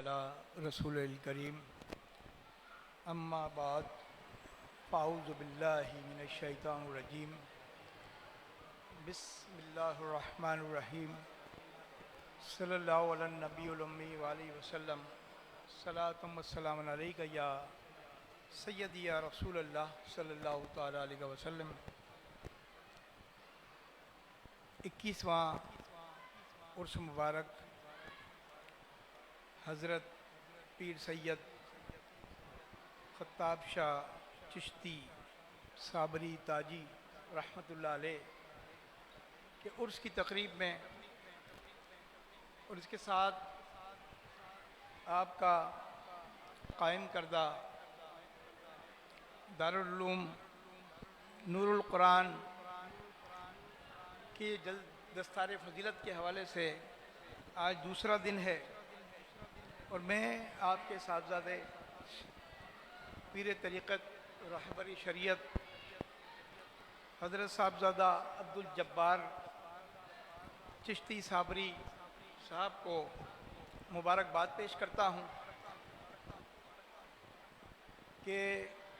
अला रसूलिल करीम अम्मा बाद फ़ाऊज़ु बिल्लाहि मिनश शैतानिर रजीम बिस्मिल्लाहिर रहमानिर रहीम सल्लल्लाहु अला नबील उम्मी व अलैहि वसल्लम सलातुम व सलामुन अलैका या सय्यदी या रसूलल्लाह सल्लल्लाहु तआला अलैहि वसल्लम। 21वां उर्स मुबारक हज़रत पीर सैयद ख़त्ताब शाह चिश्ती साबरी ताजी रहमतुल्लाह अलैह के उर्स की तकरीब में और इसके साथ आपका कायम करदा दारुल उलूम नूरुल कुरान के दस्तार फजीलत के हवाले से आज दूसरा दिन है और मैं आपके साहबजादे पीर तरीक़त रहबरी शरीयत हज़रत साहबजादा अब्दुल जब्बार चिश्ती साबरी साहब को मुबारकबाद पेश करता हूँ कि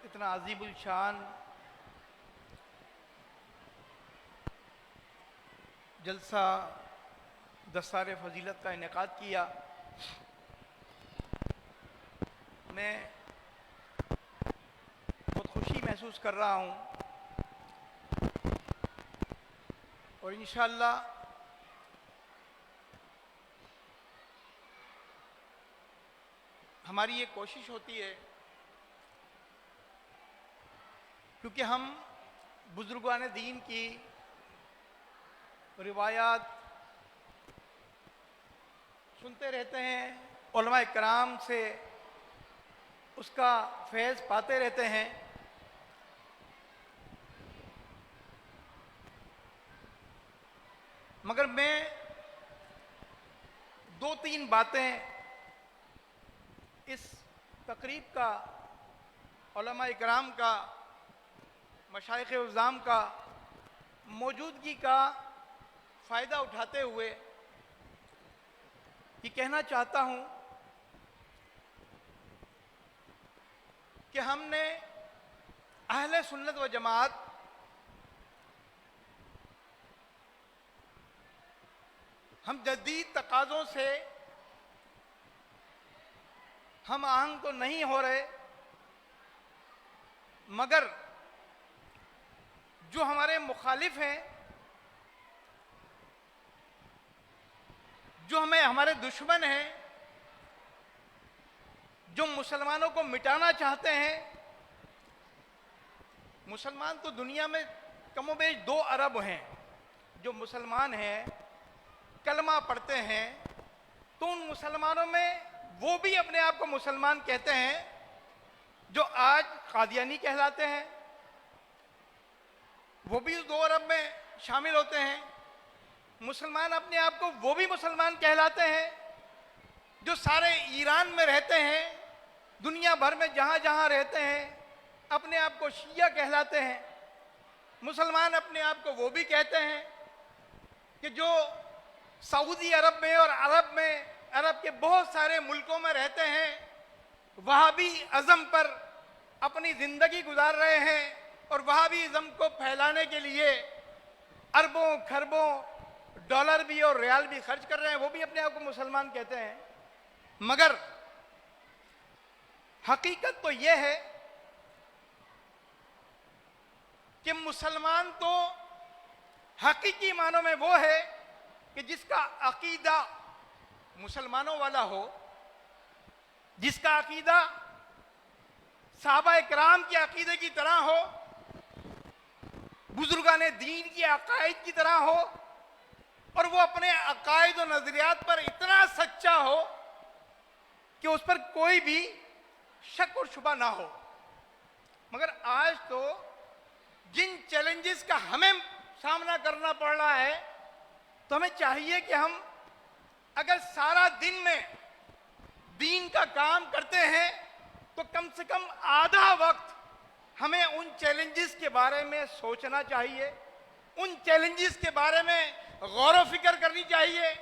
इतना अजीमुल शान जलसा दस्तार फजीलत का इनेकाद किया। मैं बहुत खुशी महसूस कर रहा हूँ और इंशाअल्लाह हमारी ये कोशिश होती है क्योंकि हम बुजुर्गान दीन की रिवायात सुनते रहते हैं, उलमा कराम से उसका फैज़ पाते रहते हैं, मगर मैं दो तीन बातें इस तकरीब का उलमा कराम का मशाइख़ उज़्ज़ाम का मौजूदगी का फ़ायदा उठाते हुए ये कहना चाहता हूँ कि हमने अहले सुन्नत व जमात हम जदीद तकाज़ों से हम आहंग तो नहीं हो रहे, मगर जो हमारे मुखालिफ हैं, जो हमारे दुश्मन हैं, जो मुसलमानों को मिटाना चाहते हैं। मुसलमान तो दुनिया में कमोबेश 2 अरब हैं जो मुसलमान हैं, कलमा पढ़ते हैं, तो उन मुसलमानों में वो भी अपने आप को मुसलमान कहते हैं जो आज कादियानी कहलाते हैं, वो भी 2 अरब में शामिल होते हैं। मुसलमान अपने आप को वो भी मुसलमान कहलाते हैं जो सारे ईरान में रहते हैं, दुनिया भर में जहाँ जहाँ रहते हैं अपने आप को शिया कहलाते हैं। मुसलमान अपने आप को वो भी कहते हैं कि जो सऊदी अरब में और अरब के बहुत सारे मुल्कों में रहते हैं, वहाबी अज़म पर अपनी ज़िंदगी गुजार रहे हैं और वहाबी अज़म को फैलाने के लिए अरबों खरबों डॉलर भी और रियाल भी खर्च कर रहे हैं, वो भी अपने आप को मुसलमान कहते हैं। मगर हकीकत तो यह है कि मुसलमान तो हकीकी मानों में वो है कि जिसका अकीदा मुसलमानों वाला हो, जिसका अकीदा सहाबा किराम के अकीदे की तरह हो, बुजुर्गान दीन की अकायद की तरह हो, और वो अपने अकायद और नजरियात पर इतना सच्चा हो कि उस पर कोई भी शक और शुबा ना हो। मगर आज तो जिन चैलेंजेस का हमें सामना करना पड़ रहा है, तो हमें चाहिए कि हम अगर सारा दिन में दीन का काम करते हैं तो कम से कम आधा वक्त हमें उन चैलेंजेस के बारे में सोचना चाहिए, उन चैलेंजेस के बारे में गौर व फिक्र करनी चाहिए,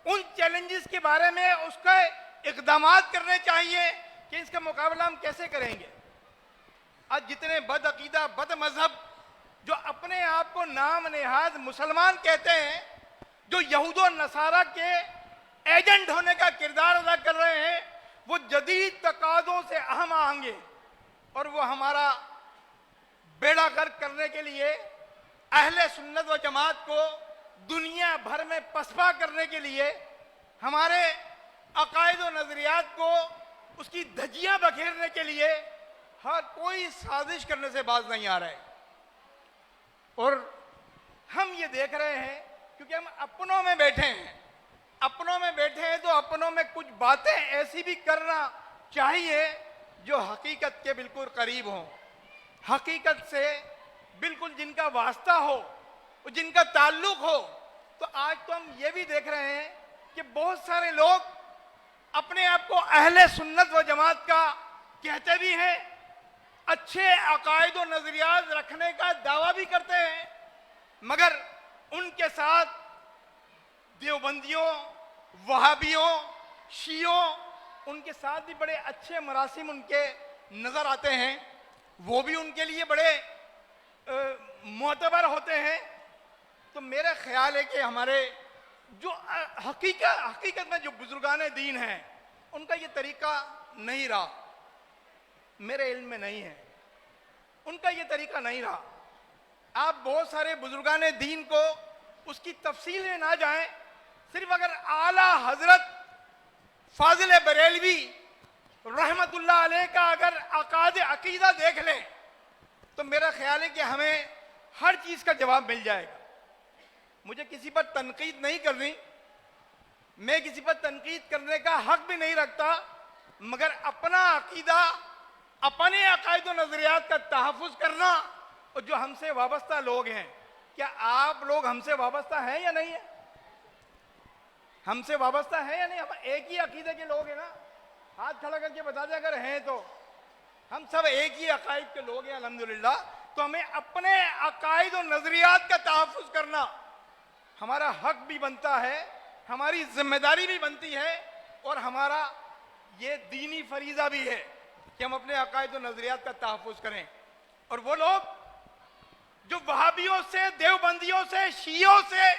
उन चैलेंजेस के बारे में उसके इकदामात करने चाहिए कि इसका मुकाबला हम कैसे करेंगे। आज जितने बदअकीदा, बद मजहब जो अपने आप को नाम नेहाज मुसलमान कहते हैं, जो यहूदो नसारा के एजेंट होने का किरदार अदा कर रहे हैं, वो जदीद तकाज़ों से अहम आएंगे और वो हमारा बेड़ा गर्क करने के लिए, अहले सुन्नत व जमात को दुनिया भर में पसपा करने के लिए, हमारे अकायद व नजरियात को उसकी धज्जियां बखेरने के लिए हर कोई साजिश करने से बाज नहीं आ रहा है। और हम ये देख रहे हैं क्योंकि हम अपनों में बैठे हैं। अपनों में बैठे हैं तो अपनों में कुछ बातें ऐसी भी करना चाहिए जो हकीकत के बिल्कुल करीब हों, हकीकत से बिल्कुल जिनका वास्ता हो, जिनका ताल्लुक हो। तो आज तो हम ये भी देख रहे हैं कि बहुत सारे लोग अपने आप को अहले सुन्नत व जमात का कहते भी हैं, अच्छे अकायद व नजरियात रखने का दावा भी करते हैं, मगर उनके साथ देवबंदियों, वहाबियों, शियों, उनके साथ भी बड़े अच्छे मरासिम उनके नजर आते हैं। वो भी उनके लिए बड़े मोतबर होते हैं। तो मेरा ख्याल है कि हमारे जो हकीकत में जो बुजुर्गान दीन हैं, उनका ये तरीका नहीं रहा, मेरे इल्म में नहीं है, उनका ये तरीका नहीं रहा। आप बहुत सारे बुजुर्गान दीन को उसकी तफसील में ना जाएं, सिर्फ अगर आला हजरत फाजिल बरेलवी रहमतुल्लाह अलैह का अगर अकीदा देख लें तो मेरा ख्याल है कि हमें हर चीज का जवाब मिल जाएगा। मुझे किसी पर तनकीद नहीं करनी, मैं किसी पर तनकीद करने का हक भी नहीं रखता, मगर अपना अकीदा, अपने अकायद व नजरियात का तहफ़्फ़ुज़ करना। और जो हमसे वाबस्ता लोग हैं, क्या आप लोग हमसे वाबस्ता हैं या नहीं है? हमसे वाबस्ता है या नहीं? हम एक ही अकीदे के लोग हैं ना? हाथ खड़ा करके बता दें अगर हैं तो। हम सब एक ही अकायद के लोग हैं अल्हम्दुलिल्लाह। तो हमें अपने अकायद व नजरियात का तहफ़्फ़ुज़ करना हमारा हक भी बनता है, हमारी जिम्मेदारी भी बनती है, और हमारा ये दीनी फरीज़ा भी है कि हम अपने अकायद व नजरियात का तहफ़्फ़ुज़ करें। और वो लोग जो वहाबियों से, देवबंदियों से, शियों से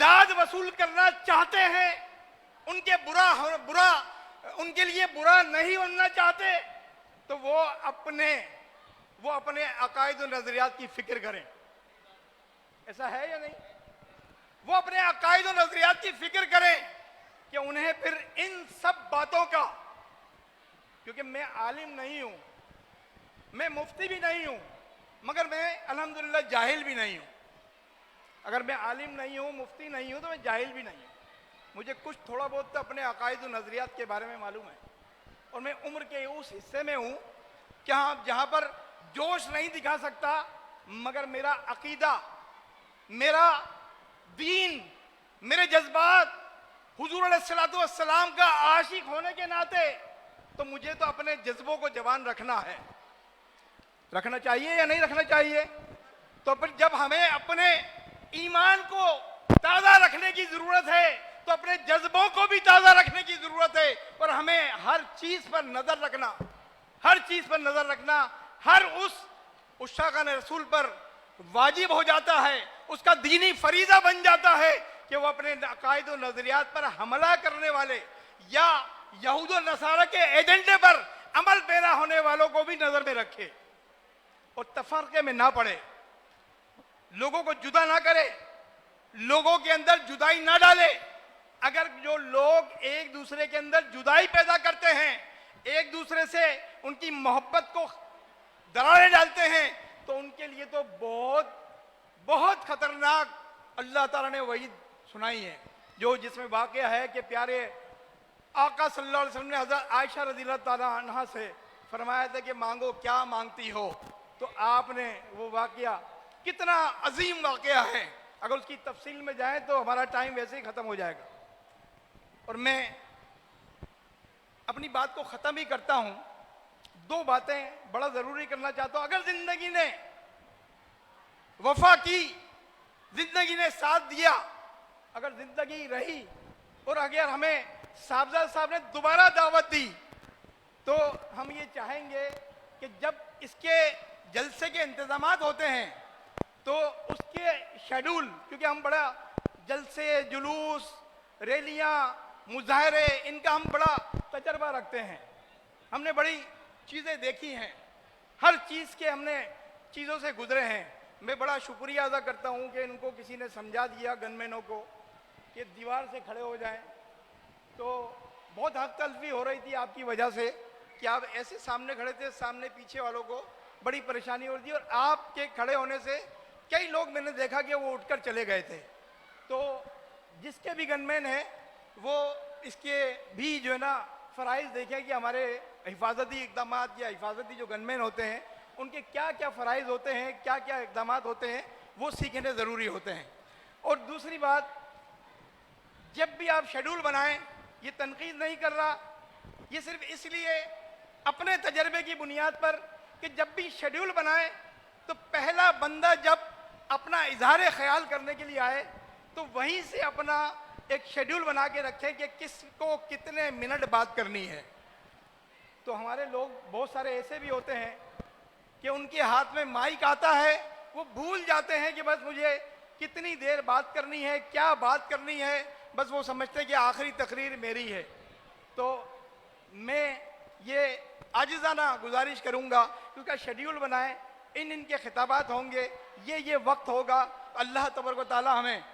दाद वसूल करना चाहते हैं, उनके लिए बुरा नहीं होना चाहते, तो वो अपने अकायद व नजरियात की फिक्र करें। ऐसा है या नहीं? वो अपने अकायद व नजरियात की फिक्र करें कि उन्हें फिर इन सब बातों का, क्योंकि मैं आलिम नहीं हूं, मैं मुफ्ती भी नहीं हूं, मगर मैं अल्हम्दुलिल्लाह जाहिल भी नहीं हूं। अगर मैं आलिम नहीं हूं, मुफ्ती नहीं हूं, तो मैं जाहिल भी नहीं हूं। मुझे कुछ थोड़ा बहुत तो अपने अकायद व नजरियात के बारे में मालूम है, और मैं उम्र के उस हिस्से में हूं कि जहां पर जोश नहीं दिखा सकता, मगर मेरा अकीदा, मेरा दीन, मेरे जज्बात हुजूर अलैहिस्सलातु वस्सलाम का आशिक होने के नाते तो मुझे तो अपने जज्बों को जवान रखना है। रखना चाहिए या नहीं रखना चाहिए? तो फिर जब हमें अपने ईमान को ताज़ा रखने की ज़रूरत है, तो अपने जज्बों को भी ताज़ा रखने की ज़रूरत है। और हमें हर चीज़ पर नज़र रखना, हर चीज़ पर नज़र रखना हर उस शाग़ान रसूल पर वाजिब हो जाता है, उसका दीनी फरीज़ा बन जाता है कि वो अपने अकायद व नज़रियात पर हमला करने वाले या यहूद व नसारा के एजेंडे पर अमल पैरा होने वालों को भी नज़र में रखे और तफरके में ना पड़े, लोगों को जुदा ना करे, लोगों के अंदर जुदाई ना डाले। अगर जो लोग एक दूसरे के अंदर जुदाई पैदा करते हैं, एक दूसरे से उनकी मोहब्बत को दरारें डालते हैं, तो उनके लिए तो बहुत बहुत खतरनाक अल्लाह ताला ने वही सुनाई है, जो जिसमें वाक़या है कि प्यारे आका सल्लल्लाहु अलैहि वसल्लम ने हज़रत आयशा रज़ियल्लाहु ताला अन्हा से फरमाया था कि मांगो क्या मांगती हो। तो आपने वो वाक़या, कितना अजीम वाक़या है, अगर उसकी तफसील में जाएं तो हमारा टाइम वैसे ही ख़त्म हो जाएगा। और मैं अपनी बात को ख़त्म ही करता हूँ, दो बातें बड़ा ज़रूरी करना चाहता हूँ। अगर ज़िंदगी ने वफा की, ज़िंदगी ने साथ दिया, अगर ज़िंदगी रही और अगर हमें साहबजादा साहब ने दोबारा दावत दी, तो हम ये चाहेंगे कि जब इसके जलसे के इंतजामात होते हैं तो उसके शेड्यूल, क्योंकि हम बड़ा जलसे, जुलूस, रैलियां, मुजाहरे, इनका हम बड़ा तजर्बा रखते हैं, हमने बड़ी चीज़ें देखी हैं, हर चीज़ के हमने चीज़ों से गुजरे हैं। मैं बड़ा शुक्रिया अदा करता हूं कि इनको किसी ने समझा दिया, गनमैनों को, कि दीवार से खड़े हो जाएं। तो बहुत हक तलफी हो रही थी आपकी वजह से कि आप ऐसे सामने खड़े थे, सामने पीछे वालों को बड़ी परेशानी हो रही थी, और आपके खड़े होने से कई लोग मैंने देखा कि वो उठकर चले गए थे। तो जिसके भी गनमैन हैं वो इसके भी जो है ना फ़राइज़ देखें कि हमारे हिफाजती इक़दाम या हिफाजती जो गनमैन होते हैं उनके क्या क्या फ़राइज़ होते हैं, क्या क्या इक़दाम होते हैं, वो सीखने ज़रूरी होते हैं। और दूसरी बात, जब भी आप शेड्यूल बनाएं, ये तनकीद नहीं कर रहा, ये सिर्फ इसलिए अपने तजर्बे की बुनियाद पर कि जब भी शेड्यूल बनाएं तो पहला बंदा जब अपना इजहार ख्याल करने के लिए आए तो वहीं से अपना एक शेड्यूल बना के रखें कि किसको कितने मिनट बात करनी है। तो हमारे लोग बहुत सारे ऐसे भी होते हैं कि उनके हाथ में माइक आता है, वो भूल जाते हैं कि बस मुझे कितनी देर बात करनी है, क्या बात करनी है, बस वो समझते हैं कि आखिरी तकरीर मेरी है। तो मैं ये आजिज़ाना गुजारिश करूँगा कि उसका शेड्यूल बनाएं, इनके खिताबात होंगे, ये वक्त होगा। अल्लाह तबारक व तआला हमें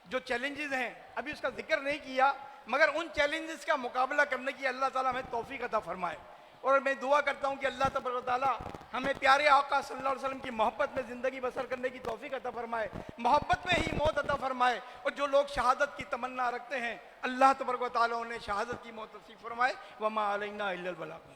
जो चैलेंजेस हैं, अभी उसका जिक्र नहीं किया, मगर उन चैलेंजेस का मुकाबला करने की अल्लाह ताला हमें तौफीक अता फरमाए। और मैं दुआ करता हूँ कि अल्लाह तबारक व तआला हमें प्यारे आका सल्लल्लाहु अलैहि वसल्लम की मोहब्बत में ज़िंदगी बसर करने की तौफीक अता फरमाए, मोहब्बत में ही मौत अता फरमाए। और जो लोग शहादत की तमन्ना रखते हैं, अल्लाह तबारक व तआला उन्हें शहादत की मौत नसीब फरमाए। वमा अलैना इल्लल बलाग।